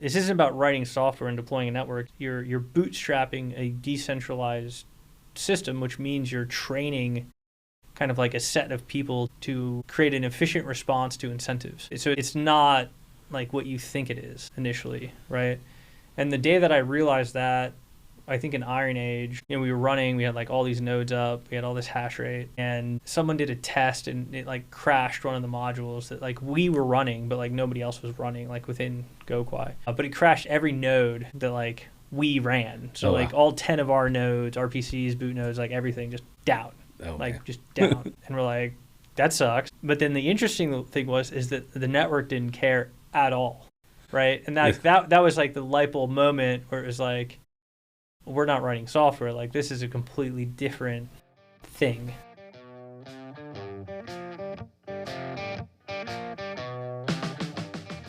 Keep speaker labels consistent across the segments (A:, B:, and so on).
A: this isn't about writing software and deploying a network. You're bootstrapping a decentralized system, which means you're training kind of like a set of people to create an efficient response to incentives. So it's not like what you think it is initially, right? And the day that I realized that, I think in Iron Age, we were running, we had like all these nodes up, we had all this hash rate, and someone did a test and it like crashed one of the modules that like we were running, but like nobody else was running like within GoQuai. But it crashed every node that like we ran. So like all 10 of our nodes, RPCs, boot nodes, like everything just down, just down. And we're like, that sucks. But then the interesting thing is that the network didn't care at all, right? And that was like the light bulb moment where it was like, we're not writing software. Like, this is a completely different thing.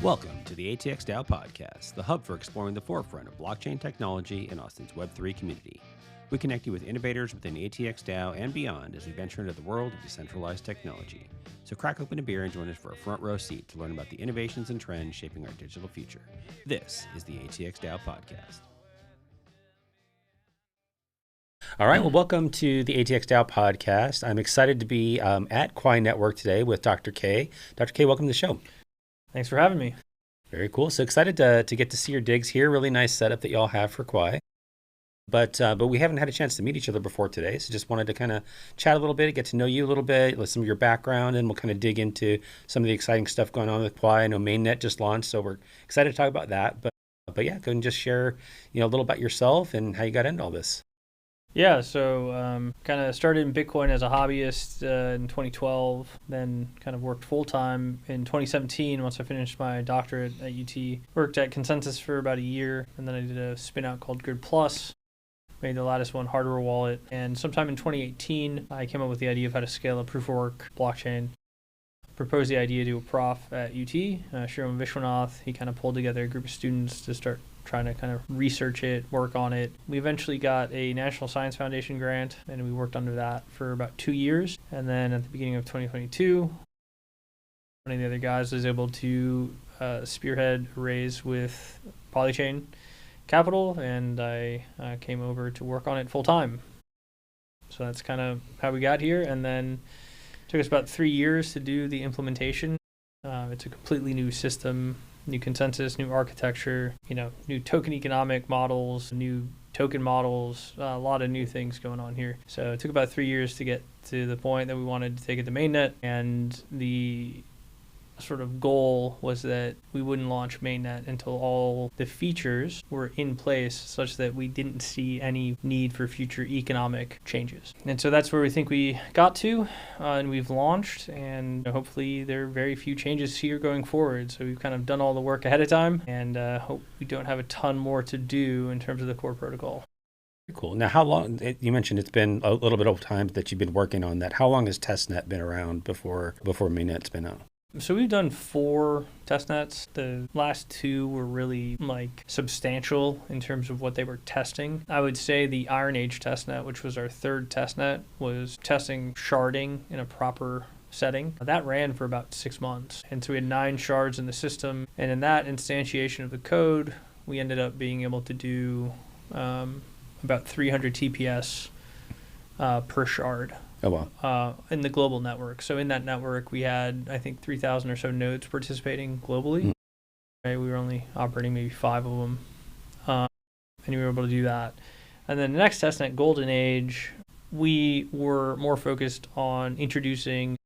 B: Welcome to the ATX DAO podcast, the hub for exploring the forefront of blockchain technology in Austin's Web3 community. We connect you with innovators within ATX DAO and beyond as we venture into the world of decentralized technology. So crack open a beer and join us for a front row seat to learn about the innovations and trends shaping our digital future. This is the ATX DAO podcast. All right, well, welcome to the ATX DAO podcast. I'm excited to be at Quai Network today with Dr. K. Dr. K, welcome to the show.
A: Thanks for having me.
B: Very cool. So excited to get to see your digs here. Really nice setup that y'all have for Quai. But we haven't had a chance to meet each other before today, so just wanted to kind of chat a little bit, get to know you a little bit, with some of your background, and we'll kind of dig into some of the exciting stuff going on with Quai. I know Mainnet just launched, so we're excited to talk about that. But yeah, go and just share a little about yourself and how you got into all this.
A: Yeah, so kind of started in Bitcoin as a hobbyist in 2012, then kind of worked full-time in 2017 once I finished my doctorate at UT. Worked at Consensus for about a year, and then I did a spin-out called Grid Plus, made the latest one hardware wallet, and sometime in 2018, I came up with the idea of how to scale a proof-of-work blockchain. Proposed the idea to a prof at UT, Sharding Vishwanath. He kind of pulled together a group of students to start trying to kind of research it, work on it. We eventually got a National Science Foundation grant, and we worked under that for about 2 years. And then at the beginning of 2022, one of the other guys was able to spearhead a raise with Polychain Capital, and I came over to work on it full time. So that's kind of how we got here. And then it took us about 3 years to do the implementation. It's a completely new system, new consensus, new architecture, new token economic models, new token models, a lot of new things going on here. So it took about 3 years to get to the point that we wanted to take it to Mainnet, and the sort of goal was that we wouldn't launch Mainnet until all the features were in place such that we didn't see any need for future economic changes. And so that's where we think we got to, and we've launched, and hopefully there are very few changes here going forward. So we've kind of done all the work ahead of time, and hope we don't have a ton more to do in terms of the core protocol.
B: Cool. Now, how long, you mentioned it's been a little bit of time that you've been working on that. How long has Testnet been around before Mainnet's been out?
A: So we've done 4 testnets. The last 2 were really substantial in terms of what they were testing. I would say the Iron Age testnet, which was our 3rd testnet, was testing sharding in a proper setting. That ran for about 6 months. And so we had 9 shards in the system. And in that instantiation of the code, we ended up being able to do about 300 TPS per shard.
B: Oh, wow.
A: In the global network. So in that network, we had, I think, 3,000 or so nodes participating globally. Mm-hmm. Right? We were only operating maybe 5 of them. And we were able to do that. And then the next testnet, Golden Age, we were more focused on introducing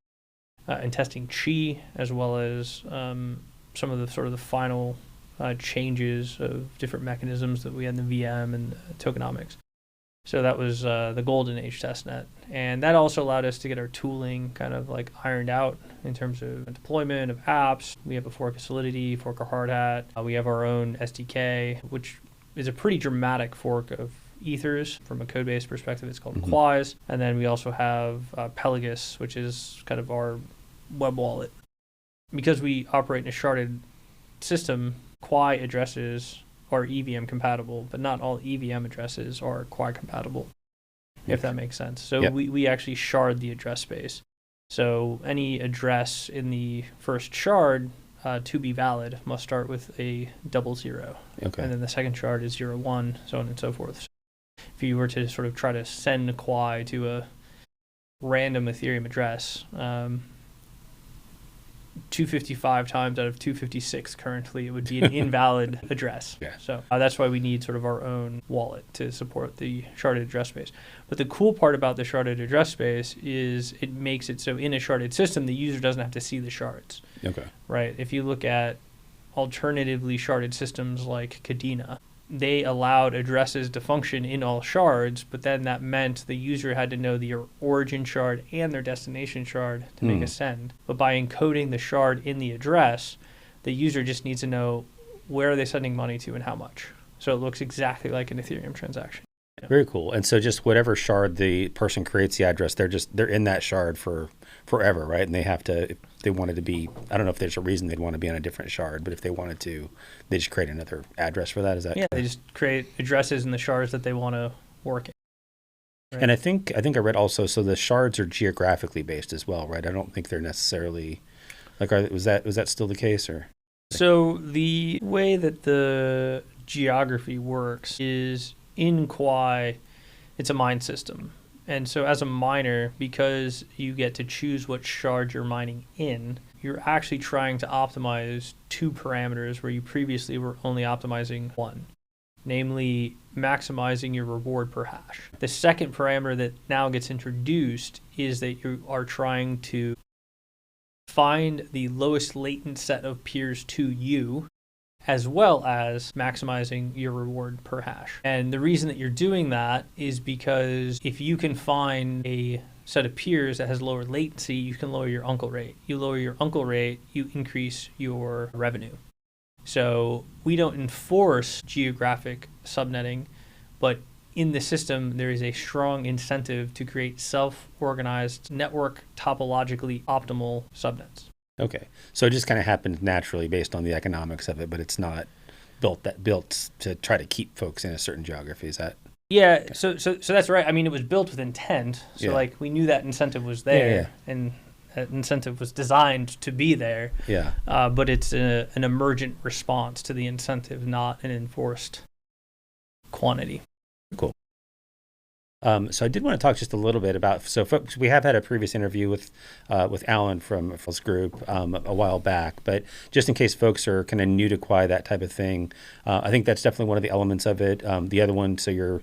A: and testing Qi, as well as some of the sort of the final changes of different mechanisms that we had in the VM and Tokenomics. So that was the Golden Age testnet. And that also allowed us to get our tooling kind of ironed out in terms of deployment of apps. We have a fork of Solidity, fork of Hardhat. We have our own SDK, which is a pretty dramatic fork of Ethers. From a code-based perspective, it's called Quais. And then we also have Pelagus, which is kind of our web wallet. Because we operate in a sharded system, Quai addresses are EVM compatible, but not all EVM addresses are Quai compatible, if that makes sense. So we actually shard the address space. So any address in the first shard to be valid, must start with a 00.
B: Okay.
A: And then the second shard is 01, so on and so forth. So if you were to sort of try to send a Quai to a random Ethereum address, 255 times out of 256 currently, it would be an invalid address.
B: Yeah.
A: So that's why we need sort of our own wallet to support the sharded address space. But the cool part about the sharded address space is it makes it so in a sharded system, the user doesn't have to see the shards.
B: Okay.
A: Right? If you look at alternatively sharded systems like Cadena, they allowed addresses to function in all shards, but then that meant the user had to know the origin shard and their destination shard to make a send. But by encoding the shard in the address, the user just needs to know where are they sending money to and how much. So it looks exactly like an Ethereum transaction. Yeah.
B: Very cool. And so just whatever shard the person creates the address, they're in that shard for forever, right? And they have to, if they wanted to be, I don't know if there's a reason they'd want to be on a different shard, but if they wanted to, they just create another address for that. Is that?
A: Yeah, they just create addresses in the shards that they want to work in. Right?
B: And I think I read also, so the shards are geographically based as well, right? I don't think they're necessarily like, was that still the case or?
A: So the way that the geography works is in Quai, it's a mine system. And so as a miner, because you get to choose what shard you're mining in, you're actually trying to optimize two parameters where you previously were only optimizing one, namely maximizing your reward per hash. The second parameter that now gets introduced is that you are trying to find the lowest latent set of peers to you, as well as maximizing your reward per hash. And the reason that you're doing that is because if you can find a set of peers that has lower latency, you can lower your uncle rate. You lower your uncle rate, you increase your revenue. So we don't enforce geographic subnetting, but in the system, there is a strong incentive to create self-organized, network topologically optimal subnets.
B: Okay. So it just kind of happened naturally based on the economics of it, but it's not built to try to keep folks in a certain geography. Is that?
A: Yeah. Okay. So that's right. I mean, it was built with intent. So like we knew that incentive was there, and that incentive was designed to be there.
B: Yeah.
A: But it's an emergent response to the incentive, not an enforced quantity.
B: Cool. So I did want to talk just a little bit about, so folks, we have had a previous interview with Alan from Phil's group a while back, but just in case folks are kind of new to Quai, that type of thing, I think that's definitely one of the elements of it. The other one, so your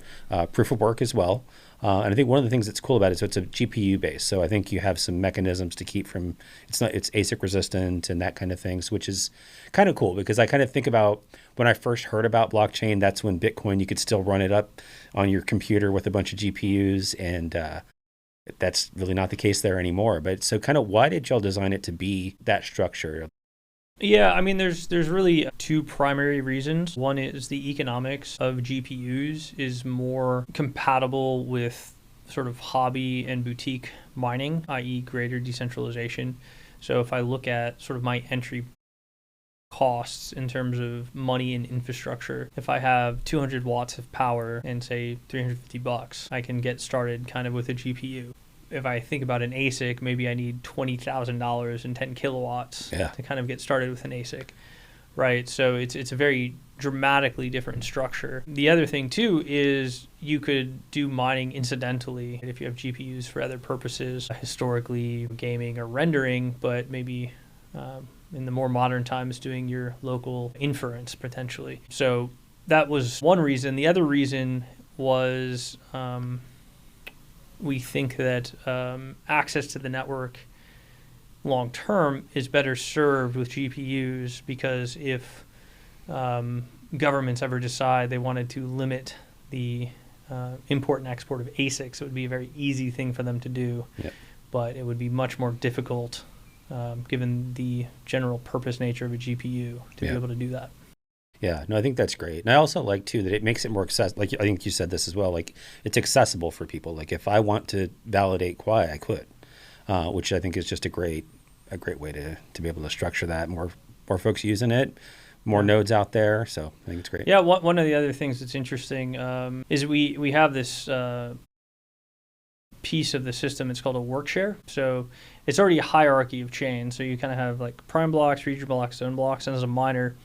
B: proof of work as well. And I think one of the things that's cool about it is it's a GPU based. So I think you have some mechanisms to keep from, it's ASIC resistant and that kind of things, which is kind of cool because I kind of think about when I first heard about blockchain, that's when Bitcoin, you could still run it up on your computer with a bunch of GPUs. And that's really not the case there anymore. But so kind of why did y'all design it to be that structure?
A: Yeah, I mean, there's really two primary reasons. One is the economics of GPUs is more compatible with sort of hobby and boutique mining, i.e. greater decentralization. So if I look at sort of my entry costs in terms of money and infrastructure, if I have 200 watts of power and say $350, I can get started kind of with a GPU. If I think about an ASIC, maybe I need $20,000 and 10 kilowatts to kind of get started with an ASIC, right? So it's a very dramatically different structure. The other thing too is you could do mining incidentally if you have GPUs for other purposes, historically gaming or rendering, but maybe in the more modern times doing your local inference potentially. So that was one reason. The other reason was we think that access to the network long term is better served with GPUs because if governments ever decide they wanted to limit the import and export of ASICs, it would be a very easy thing for them to do.
B: Yep.
A: But it would be much more difficult given the general purpose nature of a GPU to be able to do that.
B: Yeah, no, I think that's great. And I also like, too, that it makes it more accessible. Like, I think you said this as well, like, it's accessible for people. Like, if I want to validate Quai, I could, which I think is just a great way to be able to structure that. More folks using it, more nodes out there. So I think it's great.
A: Yeah, one of the other things that's interesting is we have this piece of the system. It's called a work share. So it's already a hierarchy of chains. So you kind of have like prime blocks, region blocks, zone blocks. And as a miner,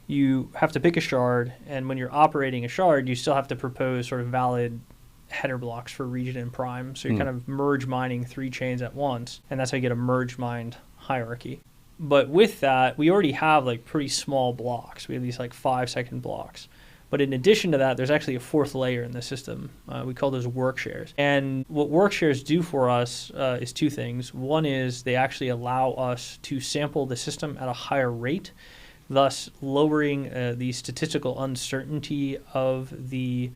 A: you have to pick a shard. And when you're operating a shard, you still have to propose sort of valid header blocks for region and prime. So you're kind of merge mining 3 chains at once. And that's how you get a merge mined hierarchy. But with that, we already have like pretty small blocks. We have these like 5-second blocks. But in addition to that, there's actually a 4th layer in the system. We call those work shares. And what work shares do for us is 2 things. One is they actually allow us to sample the system at a higher rate, thus lowering the statistical uncertainty of the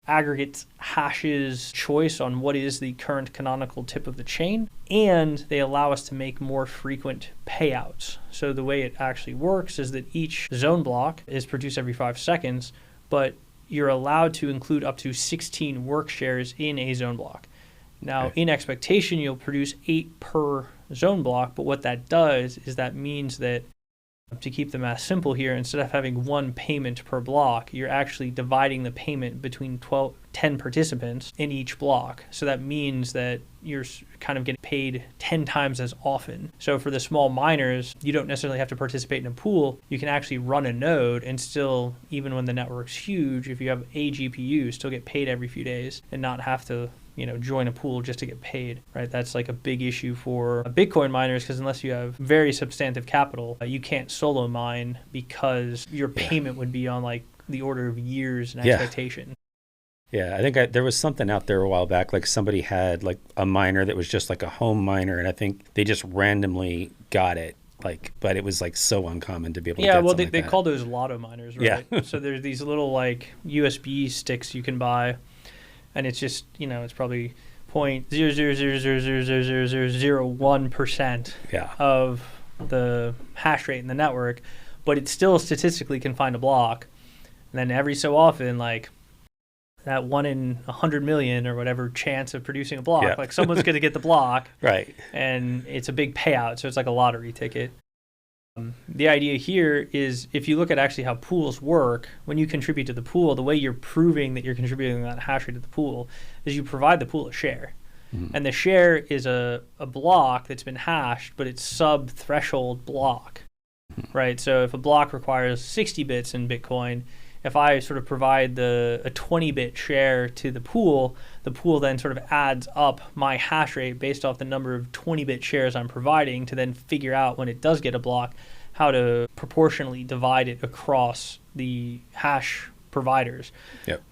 A: aggregate hashes choice on what is the current canonical tip of the chain. And they allow us to make more frequent payouts. So the way it actually works is that each zone block is produced every 5 seconds, but you're allowed to include up to 16 work shares in a zone block. Now, in expectation, you'll produce 8 per zone block, but what that does is that means that, to keep the math simple here, instead of having 1 payment per block, you're actually dividing the payment between 10 participants in each block. So that means that you're kind of getting paid 10 times as often. So for the small miners, you don't necessarily have to participate in a pool. You can actually run a node and still, even when the network's huge, if you have a GPU, still get paid every few days and not have to join a pool just to get paid, right? That's like a big issue for Bitcoin miners, because unless you have very substantive capital, you can't solo mine, because your payment would be on like the order of years in expectation.
B: Yeah, I think there was something out there a while back, like somebody had like a miner that was just like a home miner, and I think they just randomly got it. But it was like so uncommon to be able to get something
A: they call those lotto miners, right? Yeah. So there's these little like USB sticks you can buy, and it's just, it's probably 0.000000001% of the hash rate in the network, but it still statistically can find a block. And then every so often, like that 1 in 100 million or whatever chance of producing a block, like someone's going to get the block,
B: right?
A: And it's a big payout, so it's like a lottery ticket. The idea here is, if you look at actually how pools work, when you contribute to the pool, the way you're proving that you're contributing that hash rate to the pool is you provide the pool a share. And the share is a block that's been hashed, but it's sub-threshold block, right? So if a block requires 60 bits in Bitcoin, if I sort of provide a 20-bit share to the pool then sort of adds up my hash rate based off the number of 20-bit shares I'm providing, to then figure out when it does get a block how to proportionally divide it across the hash providers.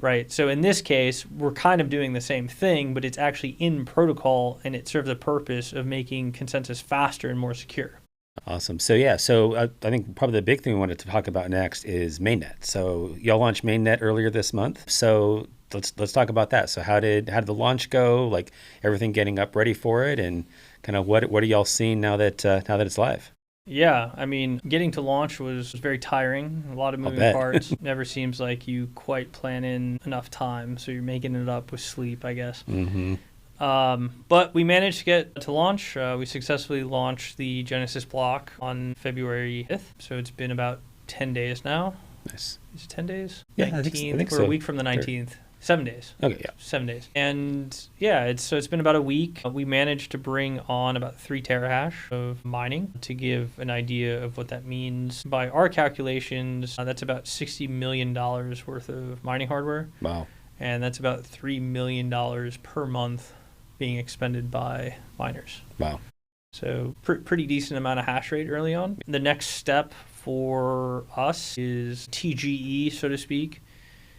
A: Right? So in this case, we're kind of doing the same thing, but it's actually in protocol, and it serves the purpose of making consensus faster and more secure.
B: Awesome. So I think probably the big thing we wanted to talk about next is Mainnet. So y'all launched Mainnet earlier this month. So let's talk about that. So how did the launch go? Like everything getting up ready for it, and kind of what are y'all seeing now that it's live?
A: Yeah, I mean, getting to launch was very tiring. A lot of moving parts. Never seems like you quite plan in enough time, so you're making it up with sleep, I guess. But we managed to get to launch. We successfully launched the Genesis block on February 5th. So it's been about 10 days now.
B: Nice.
A: Is it 10 days?
B: Yeah, 19th, I think
A: so. We're a week from the 19th. 7 days.
B: Okay, yeah.
A: 7 days. And yeah, it's been about a week. We managed to bring on about 3 terahash of mining. To give an idea of what that means, by our calculations, that's about $60 million worth of mining hardware.
B: Wow.
A: And that's about $3 million per month being expended by miners.
B: Wow.
A: So pretty decent amount of hash rate early on. The next step for us is TGE, so to speak.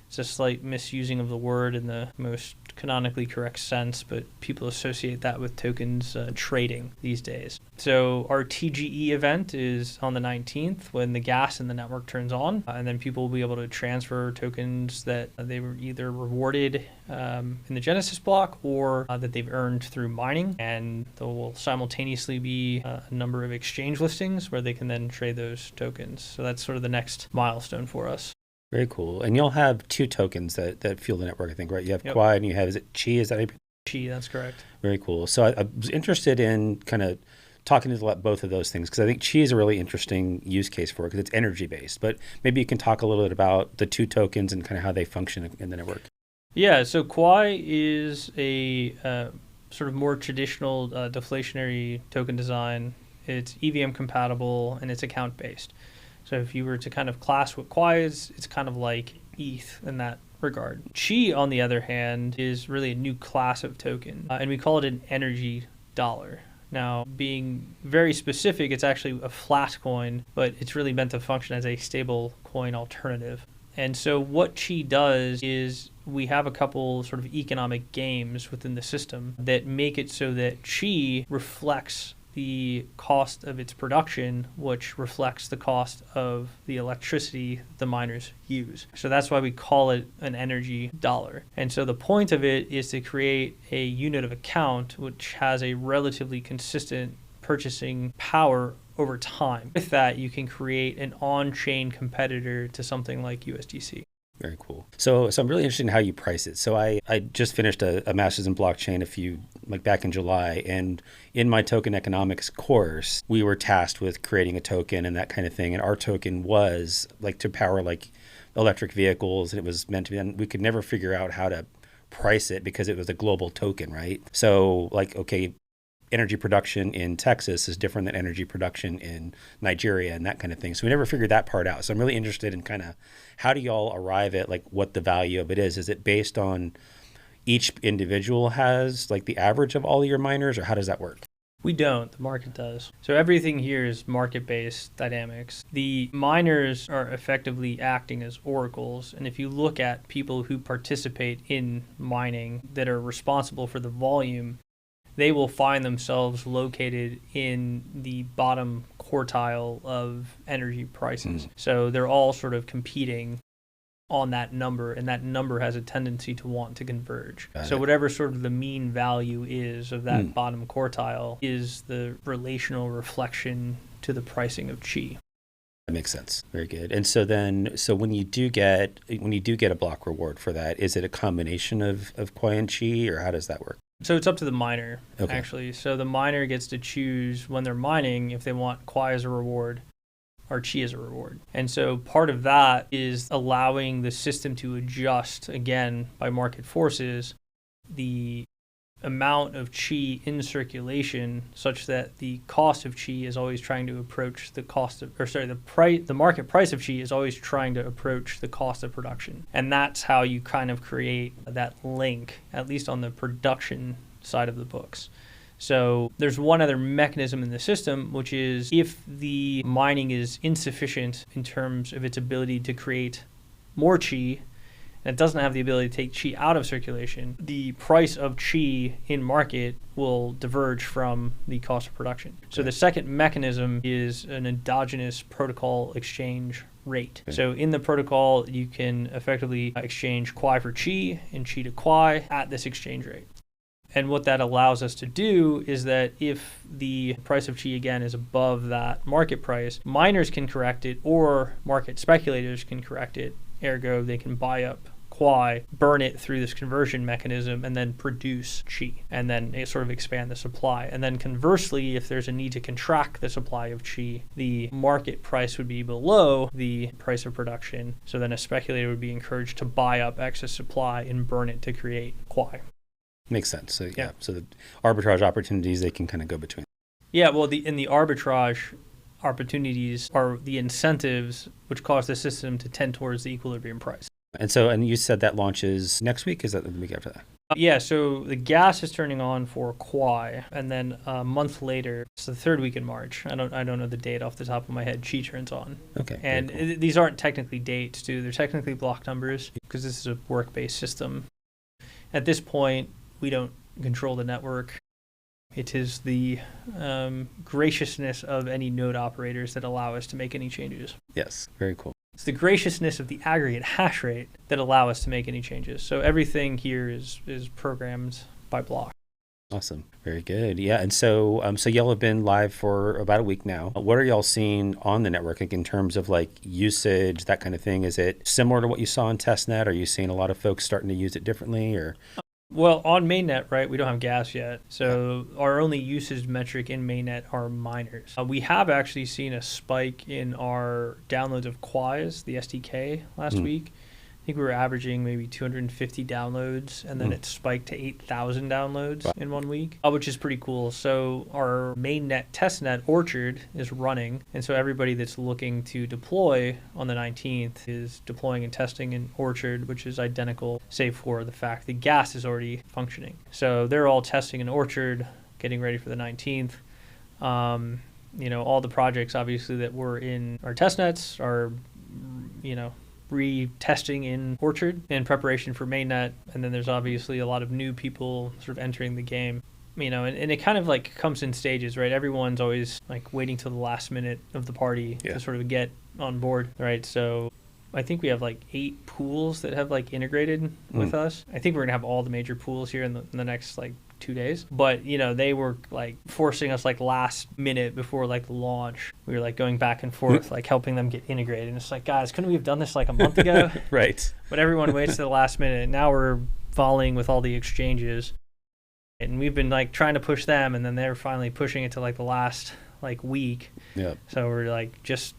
A: It's a slight misusing of the word in the most canonically correct sense, but people associate that with tokens trading these days. So our TGE event is on the 19th, when the gas in the network turns on, and then people will be able to transfer tokens that they were either rewarded in the Genesis block or that they've earned through mining, and there will simultaneously be a number of exchange listings where they can then trade those tokens. So that's sort of the next milestone for us.
B: Very cool. And you'll have 2 tokens that fuel the network, I think, right? You have Quai and you have, is it Qi? Is that how you...
A: Qi, that's correct.
B: Very cool. So I was interested in kind of talking about both of those things, because I think Qi is a really interesting use case for it, because it's energy-based. But maybe you can talk a little bit about the 2 tokens and kind of how they function in the network.
A: Yeah, so Quai is a sort of more traditional deflationary token design. It's EVM compatible and it's account based. So if you were to kind of class what Quai is, it's kind of like ETH in that regard. Qi, on the other hand, is really a new class of token, and we call it an energy dollar. Now, being very specific, it's actually a flat coin, but it's really meant to function as a stable coin alternative. And so what Qi does is we have a couple sort of economic games within the system that make it so that Qi reflects the cost of its production, which reflects the cost of the electricity the miners use. So that's why we call it an energy dollar. And so the point of it is to create a unit of account which has a relatively consistent purchasing power over time. With that, you can create an on-chain competitor to something like USDC.
B: Very cool. So I'm really interested in how you price it. So I just finished a master's in blockchain back in July, and in my token economics course, we were tasked with creating a token and that kind of thing. And our token was like to power like electric vehicles, and it was meant to be. And we could never figure out how to price it because it was a global token, right? So like, okay, energy production in Texas is different than energy production in Nigeria and that kind of thing. So we never figured that part out. So I'm really interested in kind of how do y'all arrive at like what the value of it is? Is it based on each individual has like the average of all of your miners, or how does that work?
A: We don't. The market does. So everything here is market-based dynamics. The miners are effectively acting as oracles. And if you look at people who participate in mining that are responsible for the volume, they will find themselves located in the bottom quartile of energy prices. So they're all sort of competing on that number, and that number has a tendency to want to converge. So whatever sort of the mean value is of that bottom quartile is the relational reflection to the pricing of Qi.
B: That makes sense. Very good. And so when you do get a block reward for that, is it a combination of Quai and Qi, or how does that work?
A: So it's up to the miner, actually. So the miner gets to choose when they're mining if they want Quai as a reward or Qi as a reward. And so part of that is allowing the system to adjust, again, by market forces, the amount of Qi in circulation such that the cost of Qi is always trying to approach the cost of, the market price of Qi is always trying to approach the cost of production. And that's how you kind of create that link, at least on the production side of the books. So there's one other mechanism in the system, which is if the mining is insufficient in terms of its ability to create more Qi, and it doesn't have the ability to take Qi out of circulation, the price of Qi in market will diverge from the cost of production. So the second mechanism is an endogenous protocol exchange rate. So in the protocol, you can effectively exchange Quai for Qi and Qi to Quai at this exchange rate. And what that allows us to do is that if the price of Qi, again, is above that market price, miners can correct it or market speculators can correct it. Ergo, they can buy up Quai, burn it through this conversion mechanism, and then produce Qi, and then it sort of expand the supply. And then conversely, if there's a need to contract the supply of Qi, the market price would be below the price of production. So then a speculator would be encouraged to buy up excess supply and burn it to create Quai.
B: Makes sense. So so the arbitrage opportunities, they can kind of go between.
A: Yeah, well, the arbitrage opportunities are the incentives which cause the system to tend towards the equilibrium price.
B: And you said that launches next week? Is that the week after that?
A: Yeah, so the gas is turning on for Quai, and then a month later, it's the third week in March. I don't know the date off the top of my head. Qi turns on.
B: Okay.
A: And
B: cool.
A: These aren't technically dates, too. They're technically block numbers because this is a work-based system. At this point, we don't control the network. It is the graciousness of any node operators that allow us to make any changes.
B: Yes, very cool.
A: It's the graciousness of the aggregate hash rate that allow us to make any changes. So everything here is programmed by block.
B: Awesome. Very good. Yeah. And so y'all have been live for about a week now. What are y'all seeing on the network in terms of like usage, that kind of thing? Is it similar to what you saw in Testnet? Are you seeing a lot of folks starting to use it differently, or?
A: Well, on Mainnet, right, we don't have gas yet. So our only usage metric in Mainnet are miners. We have actually seen a spike in our downloads of Quais, the SDK, last week. think we were averaging maybe 250 downloads, and then it spiked to 8,000 downloads in 1 week, which is pretty cool. So our Mainnet testnet Orchard is running, and so everybody that's looking to deploy on the 19th is deploying and testing in Orchard, which is identical, save for the fact the gas is already functioning. So they're all testing in Orchard, getting ready for the 19th. All the projects obviously that were in our testnets are, retesting in Orchard in preparation for Mainnet. And then there's obviously a lot of new people sort of entering the game, and it kind of like comes in stages, right? Everyone's always like waiting till the last minute of the party to sort of get on board, right? So I think we have like 8 pools that have like integrated with us. I think we're going to have all the major pools here in the next like 2 days. But, they were like forcing us like last minute before like the launch. We were like going back and forth, like helping them get integrated. And it's like, guys, couldn't we have done this like a month ago?
B: Right.
A: But everyone waits to the last minute. And now we're volleying with all the exchanges. And we've been like trying to push them, and then they're finally pushing it to like the last like week. Yeah. So we're like just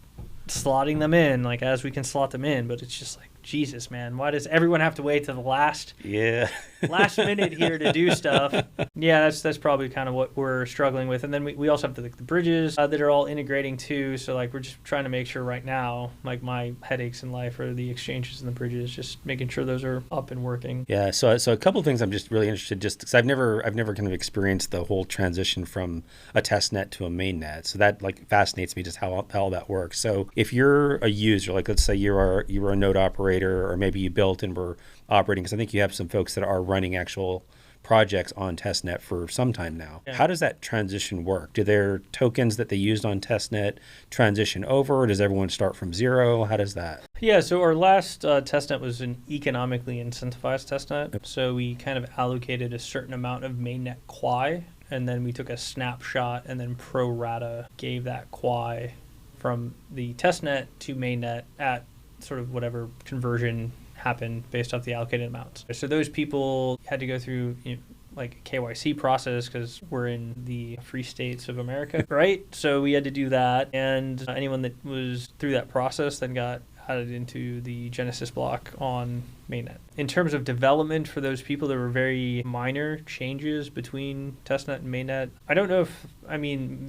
A: slotting them in like as we can slot them in, but it's just like, Jesus, man, why does everyone have to wait to the last minute here to do stuff? Yeah, that's probably kind of what we're struggling with. And then we also have the bridges that are all integrating too. So like we're just trying to make sure right now, like my headaches in life are the exchanges and the bridges, just making sure those are up and working.
B: Yeah, so a couple of things I'm just really interested, just because I've never kind of experienced the whole transition from a testnet to a mainnet. So that like fascinates me, just how all that works. So if you're a user, like let's say you were a node operator, or maybe you built and were operating, because I think you have some folks that are running actual projects on testnet for some time now. Yeah. How does that transition work? Do their tokens that they used on testnet transition over, or does everyone start from zero? How does that?
A: Yeah, so our last testnet was an economically incentivized testnet. So we kind of allocated a certain amount of mainnet Quai, and then we took a snapshot and then pro rata gave that Quai from the testnet to mainnet at sort of whatever conversion happened based off the allocated amounts. So those people had to go through like a KYC process because we're in the free states of America, right? So we had to do that, and anyone that was through that process then got added into the Genesis block on Mainnet. In terms of development for those people, there were very minor changes between testnet and Mainnet. I don't know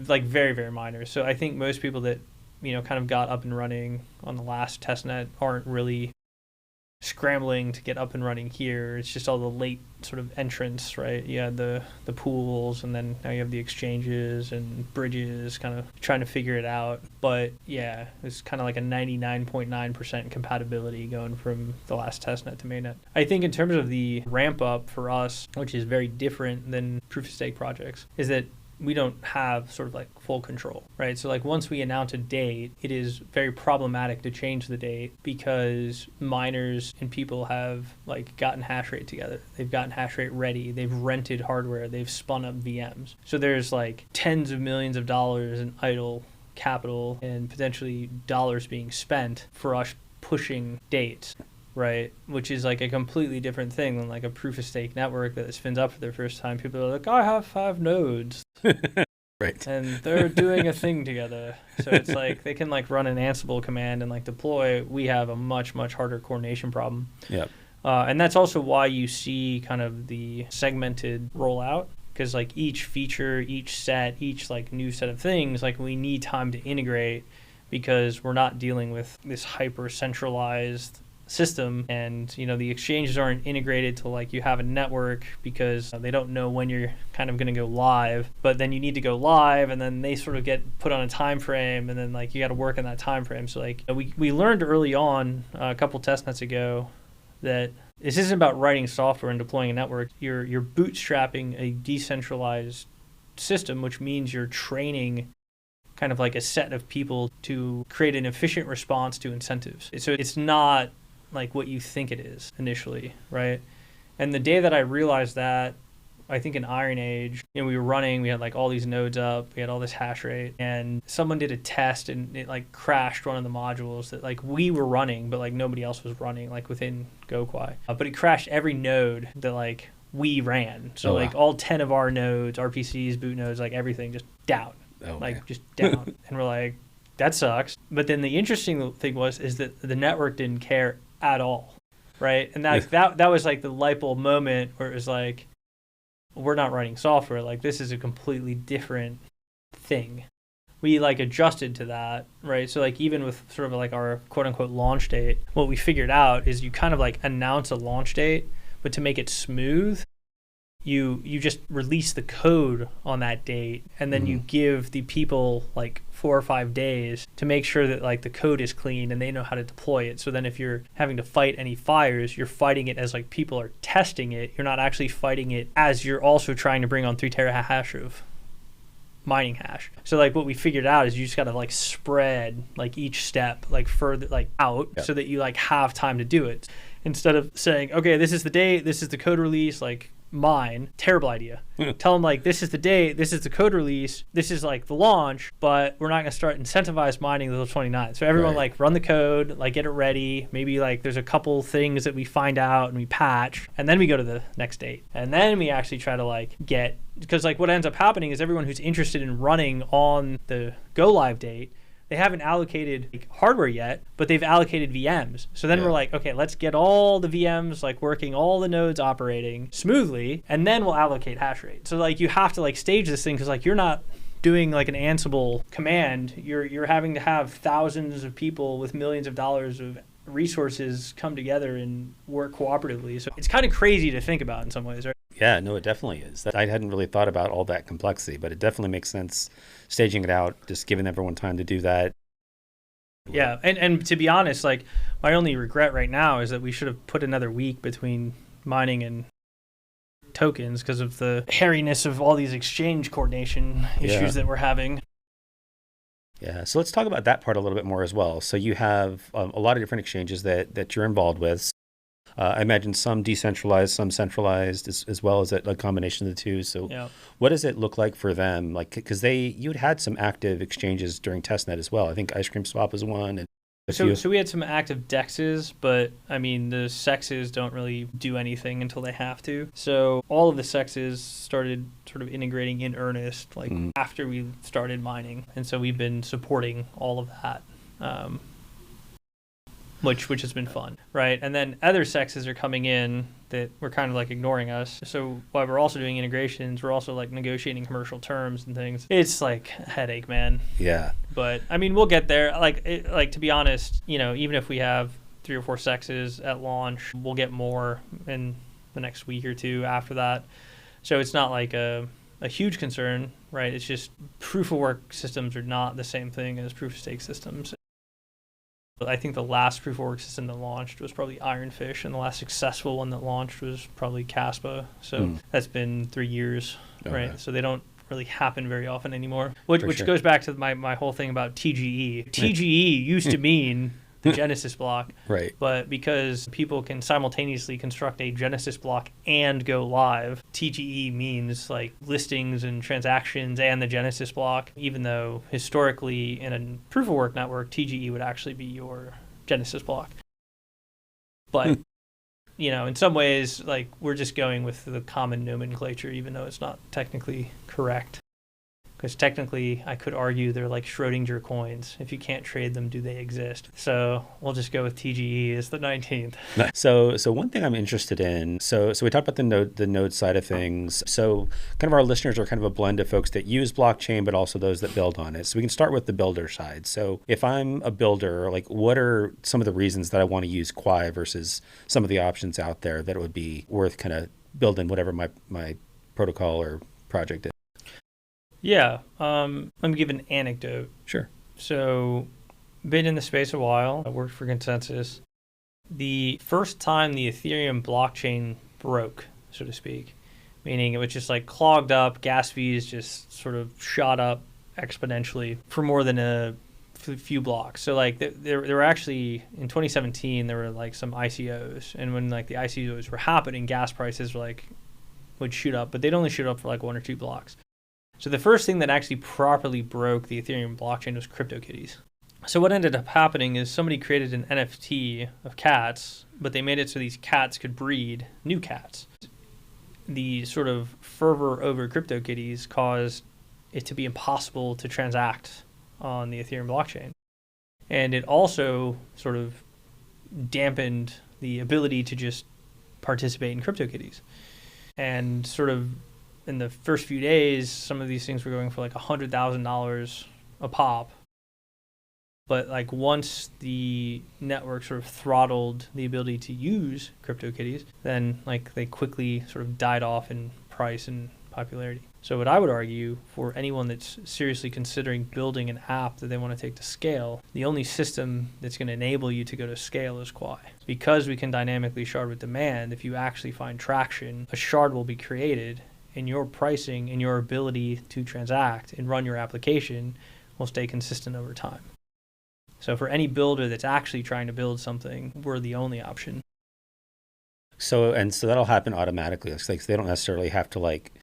A: like very, very minor. So I think most people that kind of got up and running on the last testnet aren't really scrambling to get up and running here. It's just all the late sort of entrants, right? You had the pools, and then now you have the exchanges and bridges kind of trying to figure it out. But yeah, it's kind of like a 99.9% compatibility going from the last testnet to mainnet. I think in terms of the ramp up for us, which is very different than proof of stake projects, is that we don't have sort of like full control, right? So like once we announce a date, it is very problematic to change the date because miners and people have like gotten hash rate together. They've gotten hash rate ready. They've rented hardware. They've spun up VMs. So there's like tens of millions of dollars in idle capital and potentially dollars being spent for us pushing dates. Right, which is like a completely different thing than like a proof of stake network that spins up for the first time. People are like, I have 5 nodes.
B: Right.
A: And they're doing a thing together. So it's like they can like run an Ansible command and like deploy. We have a much, much harder coordination problem.
B: Yeah.
A: And that's also why you see kind of the segmented rollout, because like each feature, each set, each like new set of things, like we need time to integrate because we're not dealing with this hyper centralized system, and the exchanges aren't integrated till like you have a network because they don't know when you're kind of going to go live, but then you need to go live, and then they sort of get put on a time frame, and then like you got to work in that time frame. So like we learned early on a couple testnets ago that this isn't about writing software and deploying a network. You're bootstrapping a decentralized system, which means you're training kind of like a set of people to create an efficient response to incentives. So it's not like what you think it is initially, right? And the day that I realized that, I think in Iron Age, we were running, we had like all these nodes up, we had all this hash rate, and someone did a test and it like crashed one of the modules that like we were running, but like nobody else was running like within GoQuai. But it crashed every node that like we ran. So like all 10 of our nodes, RPCs, boot nodes, like everything just down, just down. And we're like, that sucks. But then the interesting thing is that the network didn't care at all. right? And that was like the light bulb moment where it was like, we're not writing software. Like, this is a completely different thing. We like adjusted to that, right? So like even with sort of like our quote unquote launch date, what we figured out is you kind of like announce a launch date, but to make it smooth, you just release the code on that date, and then you give the people like 4 or 5 days to make sure that like the code is clean and they know how to deploy it. So then if you're having to fight any fires, you're fighting it as like people are testing it. You're not actually fighting it as you're also trying to bring on 3 terahash of mining hash. So like what we figured out is you just got to like spread like each step like further like out so that you like have time to do it, instead of saying, okay, this is the date, this is the code release, like mine. Terrible idea. Tell them like, this is the date, this is the code release, this is like the launch, but we're not going to start incentivize mining until 29th. So everyone like run the code, like get it ready. Maybe like there's a couple things that we find out and we patch, and then we go to the next date. And then we actually try to like get, because like what ends up happening is everyone who's interested in running on the go live date, they haven't allocated like hardware yet, but they've allocated VMs. So then we're like, okay, let's get all the VMs like working, all the nodes operating smoothly, and then we'll allocate hash rate. So like you have to like stage this thing, because like you're not doing like an Ansible command. You're having to have thousands of people with millions of dollars of resources come together and work cooperatively. So it's kind of crazy to think about in some ways, right?
B: Yeah, no, it definitely is. I hadn't really thought about all that complexity, but it definitely makes sense staging it out, just giving everyone time to do that.
A: Yeah, and to be honest, like my only regret right now is that we should have put another week between mining and tokens because of the hairiness of all these exchange coordination issues that we're having.
B: Yeah, so let's talk about that part a little bit more as well. So you have a lot of different exchanges that you're involved with. I imagine some decentralized, some centralized, as well as a combination of the two. So what does it look like for them? Like, because you'd had some active exchanges during Testnet as well. I think Ice Cream Swap is one. And
A: so we had some active dexes, but I mean, the sexes don't really do anything until they have to. So all of the sexes started sort of integrating in earnest, like after we started mining. And so we've been supporting all of that. Which has been fun, right? And then other sexes are coming in that we're kind of like ignoring us. So while we're also doing integrations, we're also like negotiating commercial terms and things. It's like a headache, man.
B: Yeah.
A: But I mean, we'll get there. Like to be honest, even if we have 3 or 4 sexes at launch, we'll get more in the next week or two after that. So it's not like a huge concern, right? It's just proof of work systems are not the same thing as proof of stake systems. I think the last proof of work system that launched was probably Ironfish, and the last successful one that launched was probably Caspa. So that's been 3 years, right? So they don't really happen very often anymore, which goes back to my whole thing about TGE. TGE used to mean the Genesis block,
B: right?
A: But because people can simultaneously construct a Genesis block and go live, TGE means like listings and transactions and the Genesis block, even though historically in a proof of work network, TGE would actually be your Genesis block. But in some ways, like we're just going with the common nomenclature, even though it's not technically correct. Because technically, I could argue they're like Schrodinger coins. If you can't trade them, do they exist? So we'll just go with TGE as the 19th.
B: So one thing I'm interested in, so we talked about the node side of things. So kind of our listeners are kind of a blend of folks that use blockchain, but also those that build on it. So we can start with the builder side. So if I'm a builder, like what are some of the reasons that I want to use Quai versus some of the options out there that it would be worth kind of building whatever my protocol or project is?
A: Yeah, let me give an anecdote.
B: Sure.
A: So, been in the space a while. I worked for Consensus. The first time the Ethereum blockchain broke, so to speak, meaning it was just like clogged up, gas fees just sort of shot up exponentially for more than a few blocks. So like there were actually, in 2017, there were like some ICOs, and when like the ICOs were happening, gas prices were like would shoot up, but they'd only shoot up for like 1 or 2 blocks. So the first thing that actually properly broke the Ethereum blockchain was CryptoKitties. So what ended up happening is somebody created an NFT of cats, but they made it so these cats could breed new cats. The sort of fervor over CryptoKitties caused it to be impossible to transact on the Ethereum blockchain. And it also sort of dampened the ability to just participate in CryptoKitties. And sort of in the first few days, some of these things were going for like $100,000 a pop. But like once the network sort of throttled the ability to use CryptoKitties, then like they quickly sort of died off in price and popularity. So what I would argue for anyone that's seriously considering building an app that they want to take to scale, the only system that's going to enable you to go to scale is Quai. Because we can dynamically shard with demand, if you actually find traction, a shard will be created, and your pricing and your ability to transact and run your application will stay consistent over time. So for any builder that's actually trying to build something, we're the only option.
B: So that'll happen automatically. It's like they don't necessarily have to like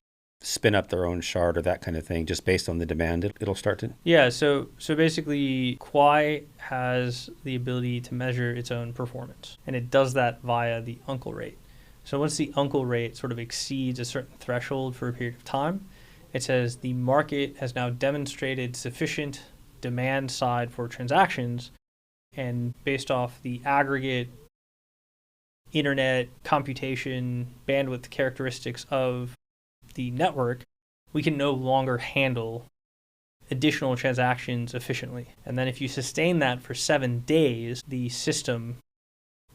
B: spin up their own shard or that kind of thing, just based on the demand it'll start to?
A: Yeah, so basically Quai has the ability to measure its own performance, and it does that via the uncle rate. So once the uncle rate sort of exceeds a certain threshold for a period of time, it says the market has now demonstrated sufficient demand side for transactions, and based off the aggregate internet computation bandwidth characteristics of the network, we can no longer handle additional transactions efficiently. And then if you sustain that for 7 days, the system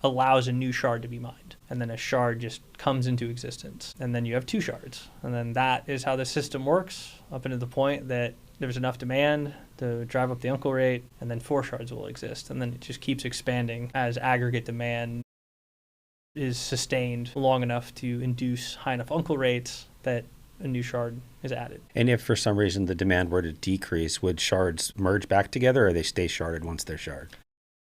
A: allows a new shard to be mined. And then a shard just comes into existence. And then you have 2 shards. And then that is how the system works up into the point that there's enough demand to drive up the uncle rate, and then 4 shards will exist. And then it just keeps expanding as aggregate demand is sustained long enough to induce high enough uncle rates that a new shard is added.
B: And if for some reason the demand were to decrease, would shards merge back together, or they stay sharded once they're sharded?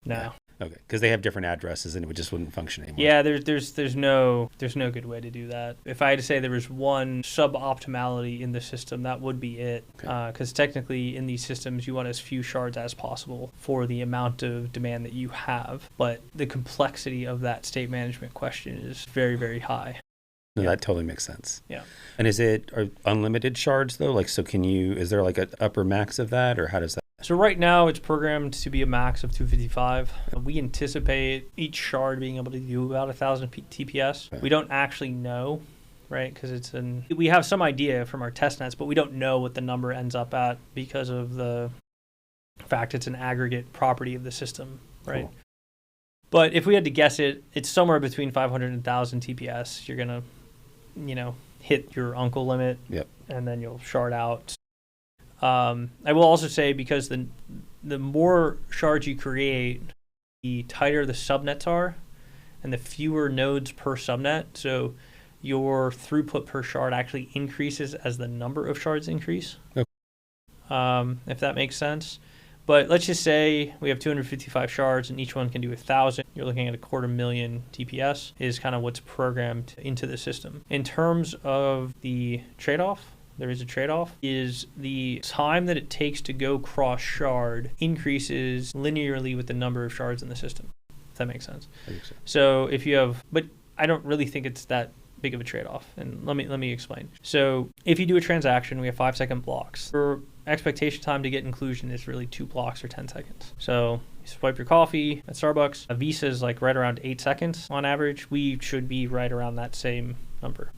A: No.
B: Yeah. Okay, because they have different addresses and it just wouldn't function anymore.
A: Yeah, there's no good way to do that. If I had to say there was one suboptimality in the system, that would be it. Because technically in these systems, you want as few shards as possible for the amount of demand that you have. But the complexity of that state management question is very, very high.
B: No, that totally makes sense.
A: Yeah.
B: And are unlimited shards though? Like, so is there like an upper max of that, or how does that?
A: So right now it's programmed to be a max of 255. We anticipate each shard being able to do about 1,000 TPS. Okay. We don't actually know, right? Because we have some idea from our test nets, but we don't know what the number ends up at because of the fact it's an aggregate property of the system, right? Cool. But if we had to guess it, it's somewhere between 500 and 1,000 TPS. You're going to, hit your uncle limit,
B: yep,
A: and then you'll shard out. I will also say, because the more shards you create, the tighter the subnets are, and the fewer nodes per subnet. So your throughput per shard actually increases as the number of shards increase.
B: Okay.
A: If that makes sense. But let's just say we have 255 shards and each one can do 1,000. You're looking at 250,000 TPS is kind of what's programmed into the system. In terms of the trade-off, there is a trade-off, is the time that it takes to go cross-shard increases linearly with the number of shards in the system, if that makes sense.
B: I think so.
A: So if you have, but I don't really think it's that big of a trade-off, and let me explain. So if you do a transaction, we have 5-second blocks. For expectation time to get inclusion is really 2 blocks or 10 seconds. So you swipe your coffee at Starbucks. A Visa is like right around 8 seconds on average. We should be right around that same number.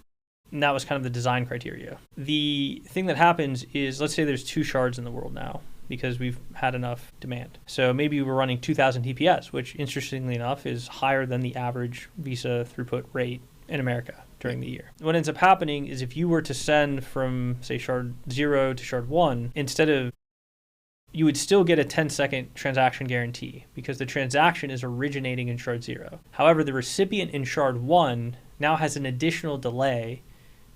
A: And that was kind of the design criteria. The thing that happens is, let's say there's 2 shards in the world now because we've had enough demand. So maybe we're running 2,000 TPS, which interestingly enough is higher than the average Visa throughput rate in America during the year. What ends up happening is if you were to send from, say, shard 0 to shard 1, you would still get a 10-second transaction guarantee because the transaction is originating in shard 0. However, the recipient in shard 1 now has an additional delay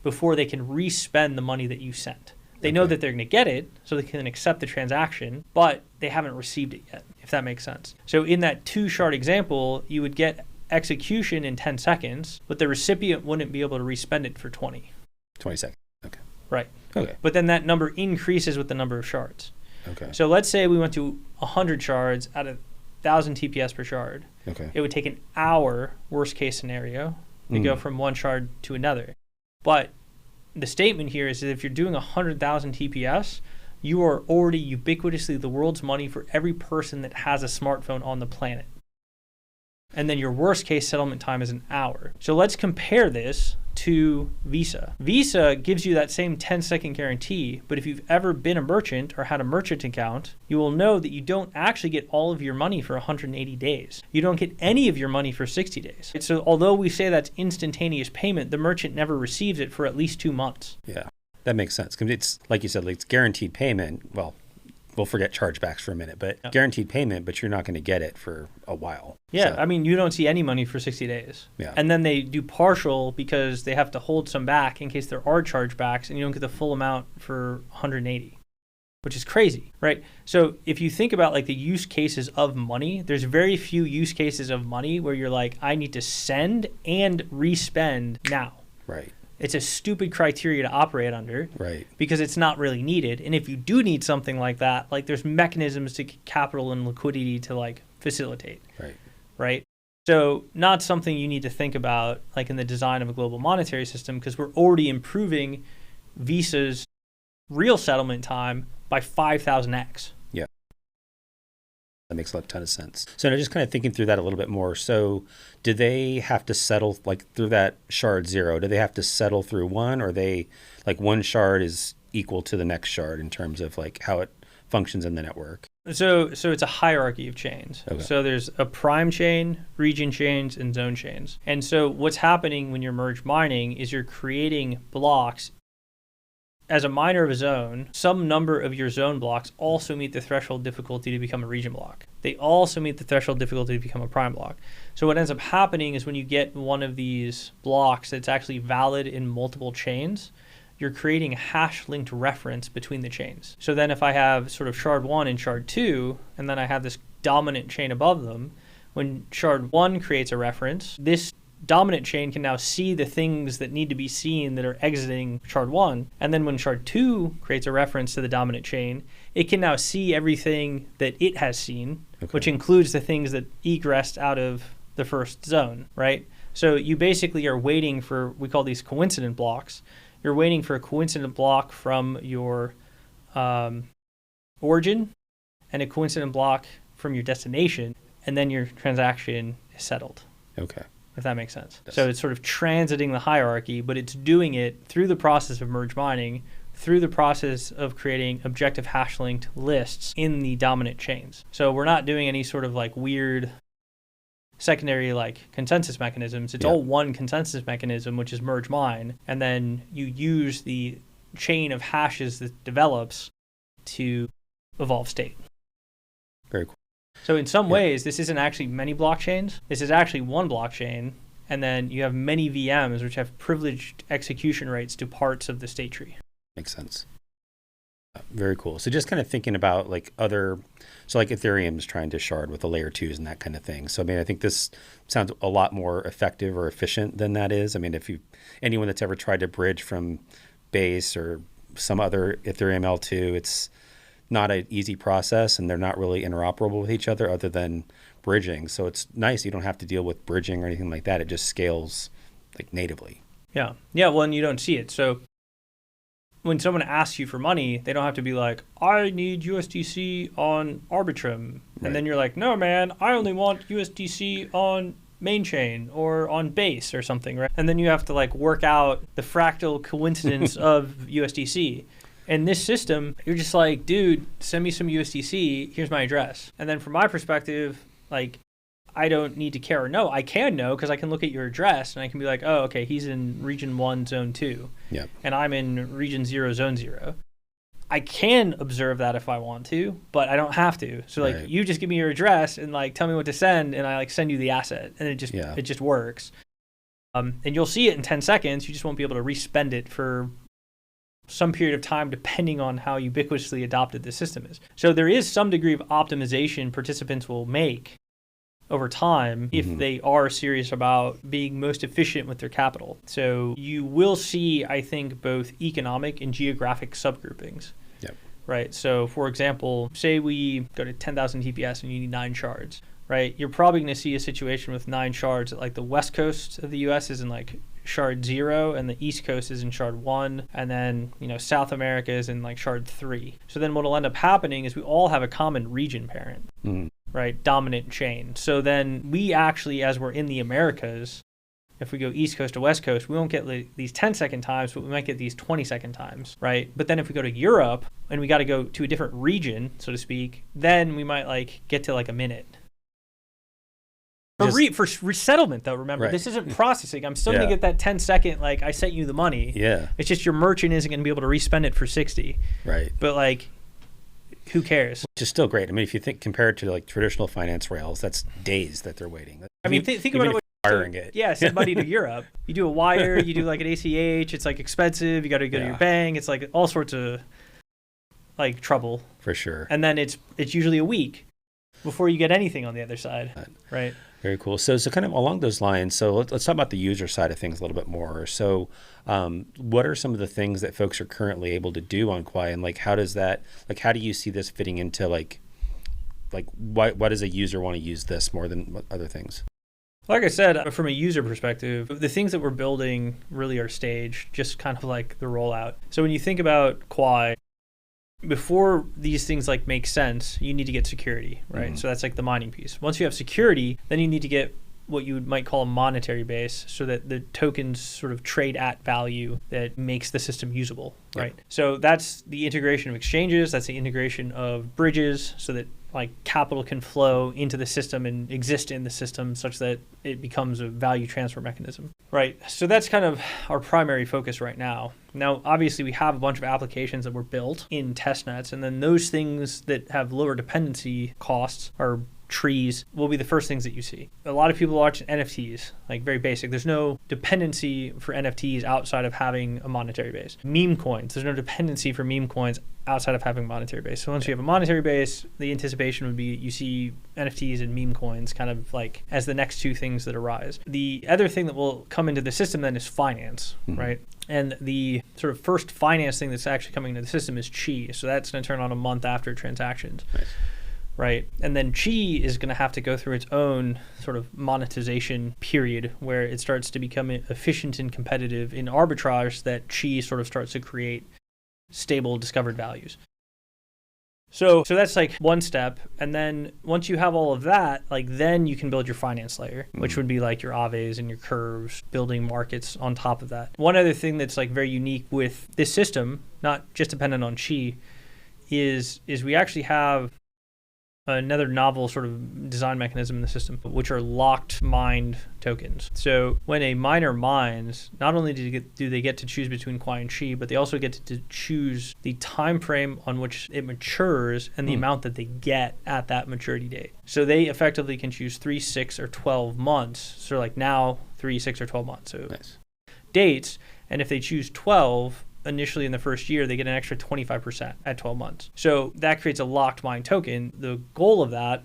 A: before they can respend the money that you sent. They know that they're going to get it, so they can accept the transaction, but they haven't received it yet, if that makes sense. So in that 2-shard example, you would get execution in 10 seconds, but the recipient wouldn't be able to respend it for 20
B: seconds. Okay.
A: Right.
B: Okay.
A: But then that number increases with the number of shards.
B: Okay.
A: So let's say we went to 100 shards at 1,000 TPS per shard.
B: Okay.
A: It would take an hour, worst case scenario, to go from one shard to another. But the statement here is that if you're doing 100,000 TPS, you are already ubiquitously the world's money for every person that has a smartphone on the planet. And then your worst case settlement time is an hour. So let's compare this to Visa. Visa gives you that same 10-second guarantee, but if you've ever been a merchant or had a merchant account, you will know that you don't actually get all of your money for 180 days. You don't get any of your money for 60 days. So although we say that's instantaneous payment, the merchant never receives it for at least 2 months.
B: Yeah, that makes sense. Because it's, like you said, like it's guaranteed payment. Well, we'll forget chargebacks for a minute, but guaranteed payment, but you're not going to get it for a while.
A: Yeah, so. I mean, you don't see any money for 60 days.
B: Yeah.
A: And then they do partial because they have to hold some back in case there are chargebacks, and you don't get the full amount for 180, which is crazy, right? So if you think about like the use cases of money, there's very few use cases of money where you're like, I need to send and respend now.
B: Right.
A: It's a stupid criteria to operate under,
B: right? Because
A: it's not really needed. And if you do need something like that, like there's mechanisms to get capital and liquidity to like facilitate, right? So not something you need to think about like in the design of a global monetary system, because we're already improving Visa's real settlement time by 5,000x.
B: That makes a ton of sense. So now just kind of thinking through that a little bit more. So did they have to settle like through that shard 0? Do they have to settle through one, or they like one shard is equal to the next shard in terms of like how it functions in the network?
A: So it's a hierarchy of chains. Okay. So there's a prime chain, region chains, and zone chains. And so what's happening when you're merge mining is you're creating blocks. As a miner of a zone, some number of your zone blocks also meet the threshold difficulty to become a region block. They also meet the threshold difficulty to become a prime block. So what ends up happening is when you get one of these blocks that's actually valid in multiple chains, you're creating a hash-linked reference between the chains. So then if I have sort of shard 1 and shard 2, and then I have this dominant chain above them, when shard 1 creates a reference, this dominant chain can now see the things that need to be seen that are exiting shard 1. And then when shard 2 creates a reference to the dominant chain, it can now see everything that it has seen, which includes the things that egressed out of the first zone, right? So you basically are waiting for, we call these coincident blocks. You're waiting for a coincident block from your origin and a coincident block from your destination, and then your transaction is settled.
B: Okay.
A: If that makes sense. Yes. So it's sort of transiting the hierarchy, but it's doing it through the process of merge mining, through the process of creating objective hash-linked lists in the dominant chains. So we're not doing any sort of like weird secondary like consensus mechanisms. It's all one consensus mechanism, which is merge mine, and then you use the chain of hashes that develops to evolve state.
B: Very cool.
A: So in some ways, this isn't actually many blockchains. This is actually one blockchain, and then you have many VMs which have privileged execution rates to parts of the state tree.
B: Makes sense. Very cool. So just kind of thinking about like other, so like Ethereum's trying to shard with the layer 2s and that kind of thing. So I mean, I think this sounds a lot more effective or efficient than that is. I mean, if anyone that's ever tried to bridge from Base or some other Ethereum L2, it's not an easy process, and they're not really interoperable with each other other than bridging. So it's nice. You don't have to deal with bridging or anything like that. It just scales like natively.
A: Yeah. Yeah. Well, and you don't see it. So when someone asks you for money, they don't have to be like, I need USDC on Arbitrum. And then you're like, no, man, I only want USDC on main chain or on Base or something, right? And then you have to like work out the fractal coincidence of USDC. In this system, you're just like, dude, send me some USDC. Here's my address. And then from my perspective, like, I don't need to care or know. I can know because I can look at your address and I can be like, oh, okay, he's in region 1, zone 2.
B: Yep.
A: And I'm in region 0, zone 0. I can observe that if I want to, but I don't have to. So like, you just give me your address and like tell me what to send, and I like send you the asset, and it just works. And you'll see it in 10 seconds. You just won't be able to respend it for some period of time depending on how ubiquitously adopted the system is. So there is some degree of optimization participants will make over time if they are serious about being most efficient with their capital. So you will see, I think, both economic and geographic subgroupings.
B: Yep.
A: Right. So for example, say we go to 10,000 TPS and you need 9 shards, right? You're probably going to see a situation with 9 shards that like the west coast of the US is in like shard 0 and the east coast is in shard 1, and then South America is in like shard 3. So then what will end up happening is we all have a common region parent. right? Dominant chain. So then we actually, as we're in the Americas, if we go East Coast to West Coast, we won't get these 10-second times, but we might get these 20-second times, right? But then if we go to Europe and we got to go to a different region, so to speak, then we might like get to like a minute. For resettlement, though, remember,
B: Right.
A: this isn't processing. I'm still going to get that 10-second, like, I sent you the money.
B: Yeah.
A: It's just your merchant isn't going to be able to respend it for 60.
B: Right.
A: But, like, who cares?
B: Which is still great. I mean, if you think compared to like traditional finance rails, that's days that they're waiting.
A: I mean, think about what
B: wiring it.
A: Yeah, send money to Europe. You do a wire, you do like an ACH, it's like expensive, you got to go to your bank, it's like all sorts of like trouble.
B: For sure.
A: And then it's usually a week before you get anything on the other side, right?
B: Very cool. So kind of along those lines, so let's talk about the user side of things a little bit more. So what are some of the things that folks are currently able to do on Quai, and like how do you see this fitting into like why does a user want to use this more than other things?
A: Like I said, from a user perspective, the things that we're building really are staged, just kind of like the rollout. So when you think about Quai, before these things like make sense, you need to get security, right? Mm-hmm. So that's like the mining piece. Once you have security, then you need to get what you might call a monetary base so that the tokens sort of trade at value that makes the system usable, right? So that's the integration of exchanges, that's the integration of bridges so that like capital can flow into the system and exist in the system such that it becomes a value transfer mechanism, right? So that's kind of our primary focus right now. Now, obviously, we have a bunch of applications that were built in testnets, and then those things that have lower dependency costs are trees will be the first things that you see. A lot of people watch NFTs, like very basic. There's no dependency for NFTs outside of having a monetary base. Meme coins, there's no dependency for meme coins outside of having a monetary base. So once you have a monetary base, the anticipation would be you see NFTs and meme coins kind of like as the next two things that arise. The other thing that will come into the system then is finance, right? And the sort of first finance thing that's actually coming into the system is Qi. So that's going to turn on a month after transactions. Nice. Right. And then Qi is going to have to go through its own sort of monetization period where it starts to become efficient and competitive in arbitrage that Qi sort of starts to create stable discovered values. So that's like one step. And then once you have all of that, like then you can build your finance layer, which would be like your Aves and your curves, building markets on top of that. One other thing that's like very unique with this system, not just dependent on Qi, is we actually have another novel sort of design mechanism in the system, which are locked mined tokens. So when a miner mines, not only do they get to choose between Quai and Qi, but they also get to choose the time frame on which it matures and the amount that they get at that maturity date. So they effectively can choose 3, 6, or 12 months. So like now, 3, 6, or 12 months. So nice. Dates, and if they choose 12, initially in the first year, they get an extra 25% at 12 months. So that creates a locked mine token. The goal of that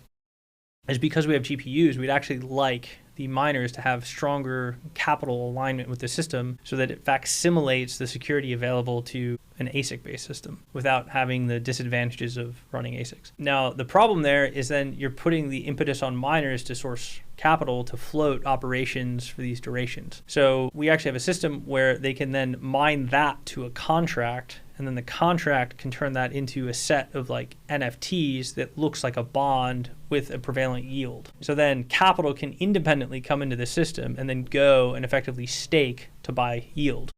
A: is because we have GPUs, we'd actually like the miners to have stronger capital alignment with the system so that it facsimilates the security available to an ASIC-based system without having the disadvantages of running ASICs. Now, the problem there is then you're putting the impetus on miners to source capital to float operations for these durations. So we actually have a system where they can then mine that to a contract, and then the contract can turn that into a set of like NFTs that looks like a bond with a prevalent yield. So then capital can independently come into the system and then go and effectively stake to buy yield.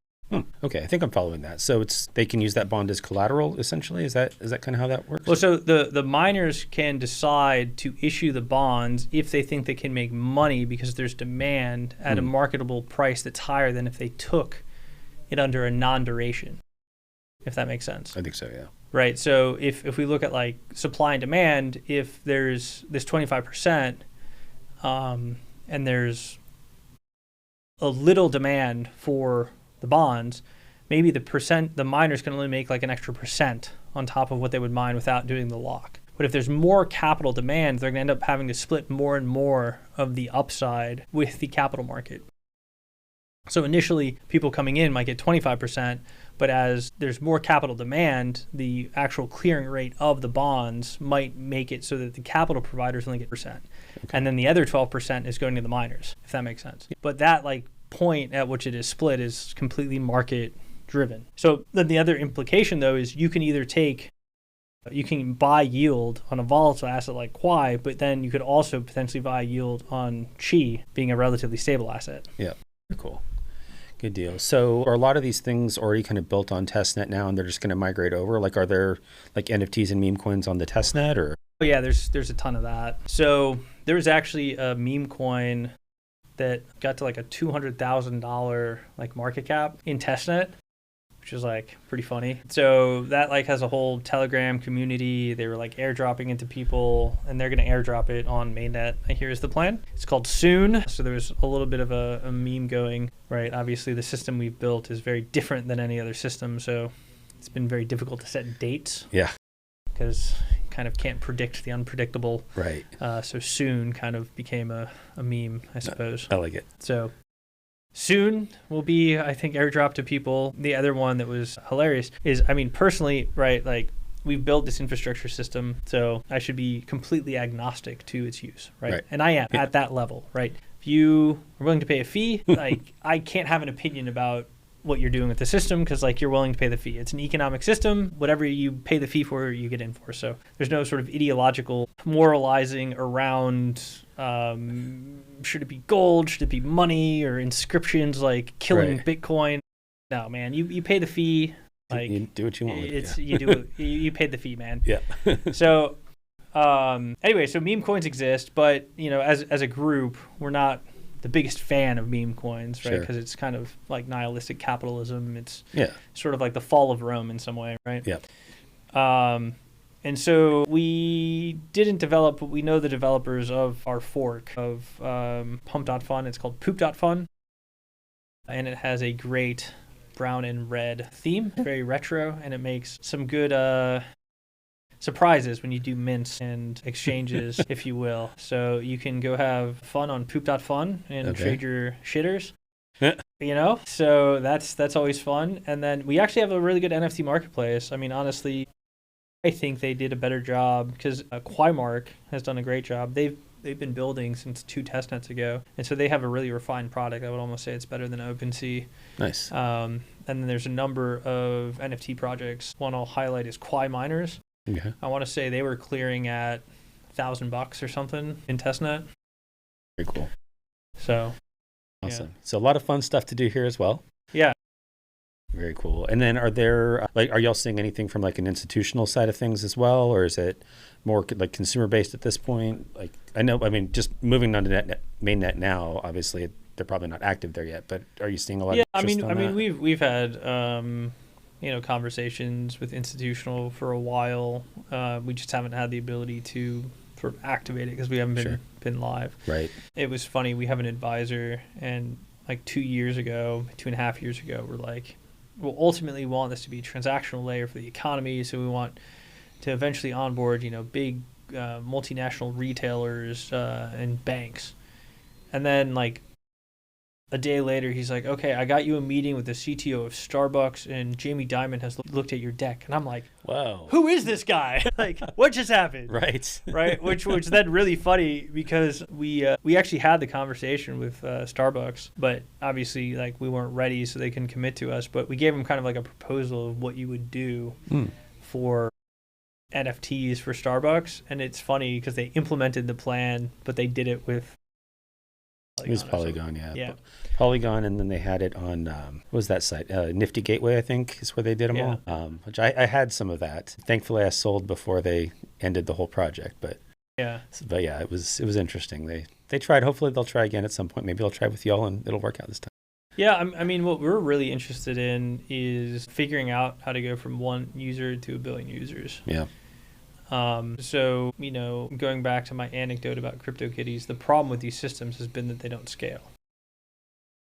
B: Okay, I think I'm following that. So they can use that bond as collateral, essentially? Is that kind of how that works?
A: Well, so the miners can decide to issue the bonds if they think they can make money because there's demand at a marketable price that's higher than if they took it under a non-duration, if that makes sense.
B: I think so, yeah.
A: Right, so if we look at like supply and demand, if there's this 25% and there's a little demand for the bonds, maybe the miners can only make like an extra % on top of what they would mine without doing the lock. But if there's more capital demand, they're going to end up having to split more and more of the upside with the capital market. So initially, people coming in might get 25%, but as there's more capital demand, the actual clearing rate of the bonds might make it so that the capital providers only get %. Okay. And then the other 12% is going to the miners, if that makes sense. But that like point at which it is split is completely market driven. So then the other implication though is you can either take You can buy yield on a volatile asset like Quai, but then you could also potentially buy yield on Qi, being a relatively stable asset.
B: Yeah, cool. Good deal. So are a lot of these things already kind of built on Testnet now and they're just going to migrate over? Like, are there like NFTs and meme coins on the Testnet or?
A: Oh yeah, there's a ton of that. So there was actually a meme coin that got to like a $200,000 like market cap in Testnet, which is like pretty funny. So that like has a whole Telegram community. They were like airdropping into people, and they're going to airdrop it on Mainnet. Here's the plan. It's called Soon. So there's a little bit of a meme going, right? Obviously, the system we've built is very different than any other system. So it's been very difficult to set dates.
B: Yeah.
A: Because you kind of can't predict the unpredictable.
B: Right.
A: So Soon kind of became a meme, I suppose.
B: I like it.
A: So Soon will be, I think, airdrop to people. The other one that was hilarious is, I mean, personally, right, like we've built this infrastructure system, so I should be completely agnostic to its use, right? And I am at that level, right? If you are willing to pay a fee, like I can't have an opinion about what you're doing with the system because like you're willing to pay the fee. It's an economic system. Whatever you pay the fee for, you get in for. So there's no sort of ideological moralizing around should it be gold, should it be money, or inscriptions like killing Bitcoin. No, man, you pay the fee. Like
B: you do what you want.
A: You paid the fee, man.
B: Yeah.
A: So anyway, so meme coins exist, but you know, as a group, we're not the biggest fan of meme coins, right? Because it's kind of like nihilistic capitalism. It's sort of like the fall of Rome in some way, right?
B: Yeah.
A: And so we didn't develop, but we know the developers of our fork of Pump.fun. It's called Poop.fun. And it has a great brown and red theme, very retro, and it makes some good surprises when you do mints and exchanges, if you will. So you can go have fun on Poop.fun and trade your shitters. You know, so that's always fun. And then we actually have a really good NFT marketplace. I mean, honestly, I think they did a better job because Quaimark has done a great job. They've been building since 2 testnets ago, and so they have a really refined product. I would almost say it's better than OpenSea.
B: Nice.
A: And then there's a number of NFT projects. One I'll highlight is Quai Miners.
B: Okay.
A: I want to say they were clearing at $1,000 or something in testnet.
B: Very cool.
A: So
B: awesome. So a lot of fun stuff to do here as well.
A: Yeah.
B: Very cool. And then are y'all seeing anything from like an institutional side of things as well, or is it more like consumer based at this point? Like just moving on to Mainnet now, obviously they're probably not active there yet, but are you seeing a lot of interest on that?
A: we've had conversations with institutional for a while. We just haven't had the ability to sort of activate it because we haven't been live.
B: Right.
A: It was funny. We have an advisor, and like 2.5 years ago, we're like, well, ultimately we want this to be a transactional layer for the economy. So we want to eventually onboard, big multinational retailers and banks. And then like a day later, he's like, okay, I got you a meeting with the CTO of Starbucks, and Jamie Dimon has looked at your deck. And I'm like,
B: wow,
A: who is this guy? Like, what just happened?
B: Right.
A: Right. Which then really funny because we actually had the conversation with Starbucks, but obviously like we weren't ready, so they couldn't commit to us. But we gave them kind of like a proposal of what you would do for NFTs for Starbucks. And it's funny because they implemented the plan, but they did it with
B: Polygon. It was Polygon,
A: yeah.
B: Polygon, and then they had it on, what was that site? Nifty Gateway, I think, is where they did them all. Which I had some of that. Thankfully, I sold before they ended the whole project. But yeah, it was interesting. They tried. Hopefully, they'll try again at some point. Maybe they'll try with y'all, and it'll work out this time.
A: Yeah, I mean, what we're really interested in is figuring out how to go from 1 user to 1 billion users.
B: Yeah.
A: So, going back to my anecdote about CryptoKitties, the problem with these systems has been that they don't scale.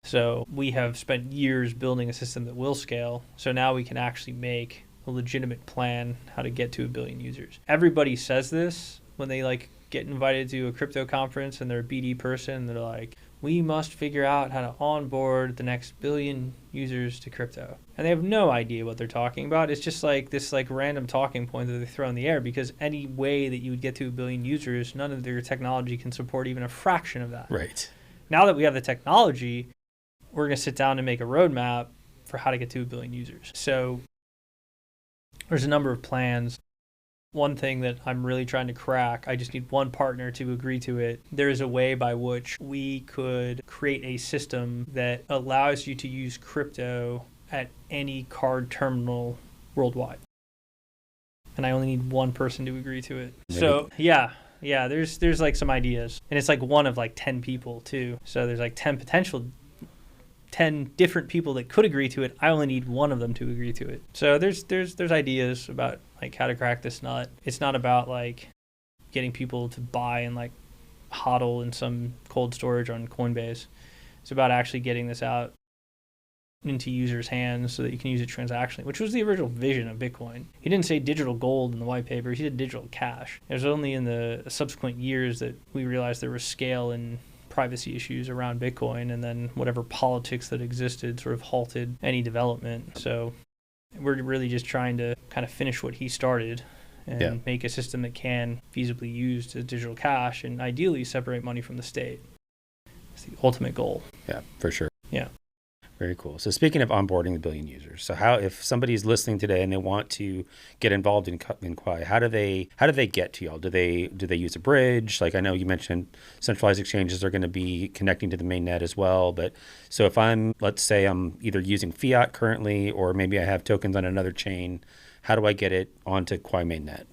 A: So we have spent years building a system that will scale. So now we can actually make a legitimate plan how to get to 1 billion users. Everybody says this when they like get invited to a crypto conference and they're a BD person. They're like, we must figure out how to onboard the next 1 billion users to crypto. And they have no idea what they're talking about. It's just like this like random talking point that they throw in the air, because any way that you would get to 1 billion users, none of their technology can support even a fraction of that.
B: Right.
A: Now that we have the technology, we're going to sit down and make a roadmap for how to get to 1 billion users. So there's a number of plans. one thing that I'm really trying to crack. I just need one partner to agree to it. There is a way by which we could create a system that allows you to use crypto at any card terminal worldwide. And I only need one person to agree to it.
B: Maybe.
A: So yeah, there's like some ideas. And it's like one of like 10 people too. So there's like 10 different people that could agree to it. I only need one of them to agree to it. So there's ideas about like how to crack this nut. It's not about like getting people to buy and like hodl in some cold storage on Coinbase. It's about actually getting this out into users' hands so that you can use it transactionally, which was the original vision of Bitcoin. He didn't say digital gold in the white paper. He said digital cash. It was only in the subsequent years that we realized there was scale and privacy issues around Bitcoin, and then whatever politics that existed sort of halted any development. So we're really just trying to kind of finish what he started and make a system that can feasibly use as digital cash and ideally separate money from the state. It's the ultimate goal.
B: Yeah, for sure.
A: Yeah.
B: Very cool. So speaking of onboarding the billion users, so how, if somebody's listening today and they want to get involved in Quai, how do they get to y'all? Do they use a bridge? Like I know you mentioned centralized exchanges are going to be connecting to the mainnet as well, but so if let's say I'm either using fiat currently or maybe I have tokens on another chain, how do I get it onto Quai mainnet?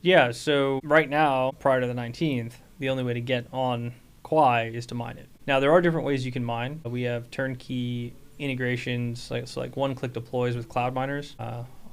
A: Yeah, so right now, prior to the 19th, the only way to get on Quai is to mine it. Now, there are different ways you can mine. We have turnkey integrations, like one-click deploys with cloud miners.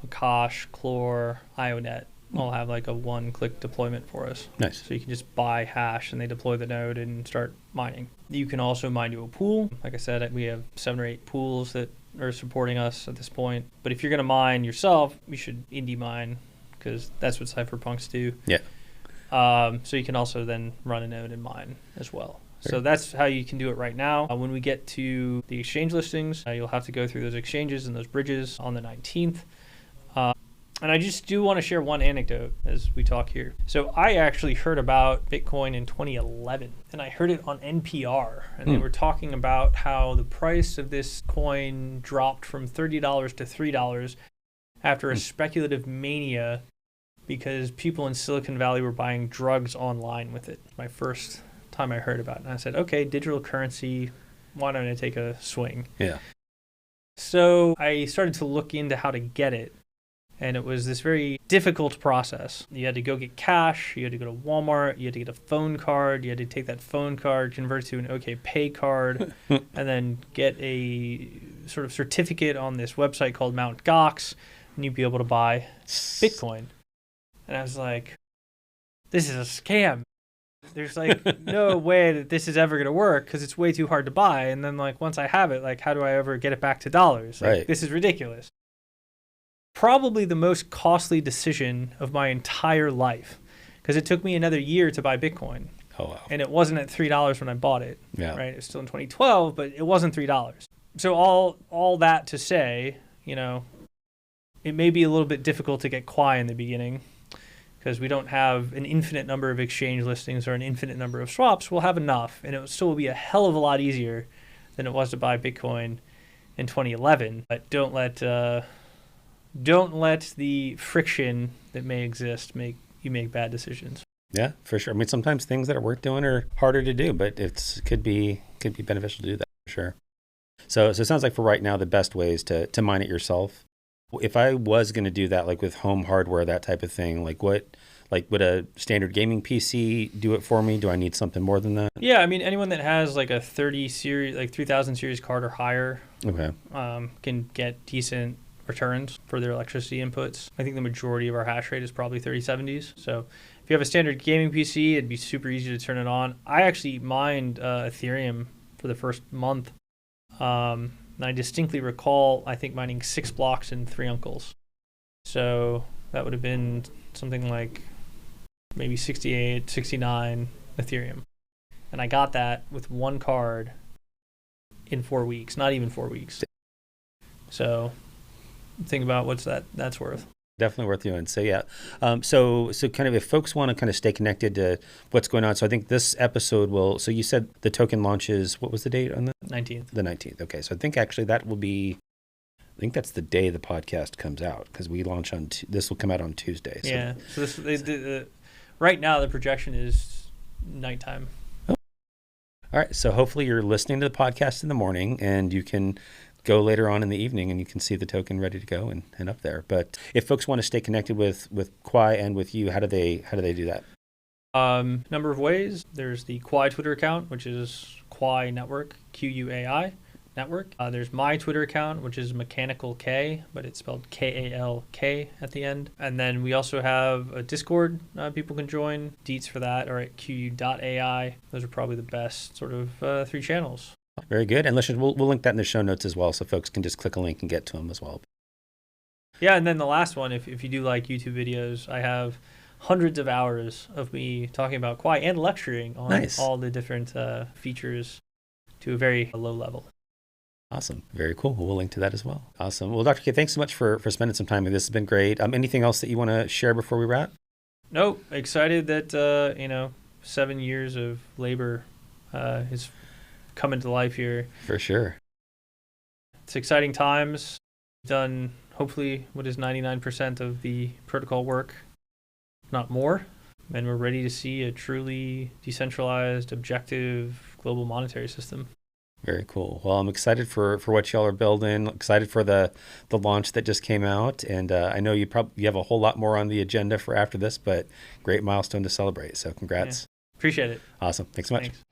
A: Akash, Clore, IONET all have like a one-click deployment for us.
B: Nice.
A: So you can just buy hash and they deploy the node and start mining. You can also mine to a pool. Like I said, we have 7 or 8 pools that are supporting us at this point. But if you're going to mine yourself, you should indie mine because that's what cypherpunks do.
B: Yeah.
A: So you can also then run a node and mine as well. So that's how you can do it right now. When we get to the exchange listings, you'll have to go through those exchanges and those bridges on the 19th. And I just do want to share one anecdote as we talk here. So I actually heard about Bitcoin in 2011, and I heard it on NPR. And they were talking about how the price of this coin dropped from $30 to $3 after a speculative mania because people in Silicon Valley were buying drugs online with it. My first time I heard about it. And I said, okay, digital currency, why don't I take a swing?
B: Yeah.
A: So I started to look into how to get it. And it was this very difficult process. You had to go get cash, you had to go to Walmart, you had to get a phone card, you had to take that phone card, convert it to an OK Pay card, and then get a sort of certificate on this website called Mt. Gox, and you'd be able to buy Bitcoin. And I was like, this is a scam. There's like no way that this is ever going to work because it's way too hard to buy. And then like once I have it, like how do I ever get it back to dollars? Like, this is ridiculous. Probably the most costly decision of my entire life because it took me another year to buy Bitcoin.
B: Oh, wow.
A: And it wasn't at $3 when I bought it.
B: Yeah.
A: Right. It was still in 2012, but it wasn't $3. So all that to say, you know, it may be a little bit difficult to get Quai in the beginning because we don't have an infinite number of exchange listings or an infinite number of swaps. We'll have enough, and it still will be a hell of a lot easier than it was to buy Bitcoin in 2011. But don't let the friction that may exist make you make bad decisions.
B: Yeah, for sure. I mean, sometimes things that are worth doing are harder to do, but could be beneficial to do that for sure. So it sounds like for right now, the best way is to mine it yourself. If I was going to do that, like with home hardware, that type of thing, would a standard gaming PC do it for me? Do I need something more than that?
A: Yeah, I mean, anyone that has like a 30 series, like 3000 series card or higher, can get decent returns for their electricity inputs. I think the majority of our hash rate is probably 3070s. So if you have a standard gaming PC, it'd be super easy to turn it on. I actually mined Ethereum for the first month. And I distinctly recall, I think, mining 6 blocks and 3 uncles. So that would have been something like maybe 68, 69 Ethereum. And I got that with one card in 4 weeks, not even 4 weeks. So think about what's that's worth.
B: Definitely worth doing. So yeah. So kind of if folks want to kind of stay connected to what's going on. So I think this episode so you said the token launches, what was the date on that?
A: 19th.
B: The 19th. Okay. So I think actually that will be think that's the day the podcast comes out, because we launch on, this will come out on Tuesday. So.
A: Yeah. So right now the projection is nighttime.
B: Oh. All right. So hopefully you're listening to the podcast in the morning, and you can go later on in the evening and you can see the token ready to go and up there. But if folks want to stay connected with Quai and with you, how do they do that?
A: Number of ways. There's the Quai Twitter account, which is Quai Network, QUAI Network. There's my Twitter account, which is Mechanical K, but it's spelled KALK at the end. And then we also have a Discord people can join. Deets for that are at QU.ai. Those are probably the best sort of 3 channels.
B: Very good. And listen, we'll link that in the show notes as well, so folks can just click a link and get to them as well.
A: Yeah, and then the last one, if you do like YouTube videos, I have hundreds of hours of me talking about Quai and lecturing on all the different features to a very low level.
B: Awesome. Very cool. We'll link to that as well. Awesome. Well, Dr. K, thanks so much for spending some time with this. Has been great. Anything else that you want to share before we wrap?
A: Nope. Excited that 7 years of labor is coming to life here.
B: For sure.
A: It's exciting times. Done hopefully what is 99% of the protocol work, not more. And we're ready to see a truly decentralized, objective global monetary system.
B: Very cool. Well, I'm excited for what y'all are building. Excited for the launch that just came out. And I know you have a whole lot more on the agenda for after this, but great milestone to celebrate. So congrats.
A: Yeah. Appreciate it.
B: Awesome. Thanks so much.
A: Thanks.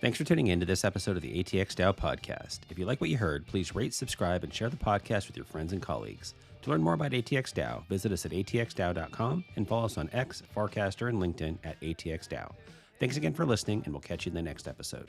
B: Thanks for tuning in to this episode of the ATX DAO podcast. If you like what you heard, please rate, subscribe, and share the podcast with your friends and colleagues. To learn more about ATX DAO, visit us at atxdao.com and follow us on X, Farcaster, and LinkedIn at ATX DAO. Thanks again for listening, and we'll catch you in the next episode.